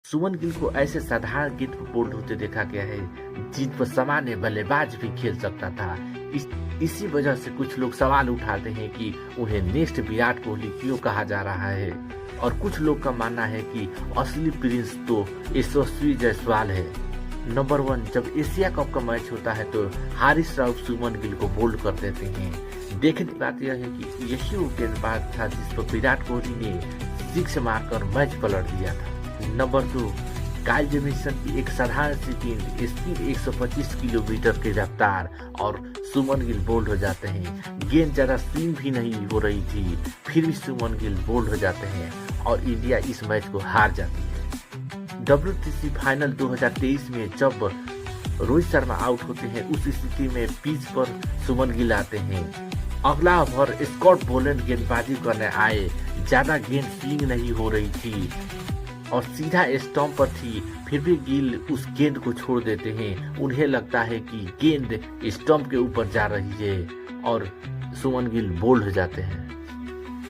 सुमन गिल को ऐसे साधारण गेंद पर बोल्ड होते देखा गया है जिन पर सामान्य बल्लेबाज भी खेल सकता था। इसी वजह से कुछ लोग सवाल उठाते हैं कि उन्हें नेक्स्ट विराट कोहली क्यों कहा जा रहा है, और कुछ लोग का मानना है कि असली प्रिंस तो यशस्वी जायसवाल है। नंबर 1, जब एशिया कप का मैच होता है तो हारिस राव सुमन गिल को बोल्ड कर देते हैं। देखने की बात यह है कि यही वो गेंदबाज था जिस पर विराट कोहली ने 6 मारकर मैच पलट दिया था। नंबर 2, काइल जेमिसन की एक साधारण सी गेंद, स्पीड 125 किलोमीटर की रफ्तार, और सुमन गिल बोल्ड हो जाते हैं। गेंद ज्यादा स्विंग भी नहीं हो रही थी, फिर भी सुमन गिल बोल्ड हो जाते हैं और इंडिया इस मैच को हार जाती है। WTC फाइनल 2023 में जब रोहित शर्मा आउट होते हैं, उस स्थिति में पिच पर सुमन गिल आते हैं। अगला ओवर स्कॉट बोलैंड गेंदबाजी करने आए, ज्यादा गेंद स्विंग नहीं हो रही थी और सीधा स्टंप पर थी, फिर भी गिल उस गेंद को छोड़ देते हैं। उन्हें लगता है कि गेंद स्टंप के ऊपर जा रही है और सुमन गिल बोल्ड हो जाते हैं।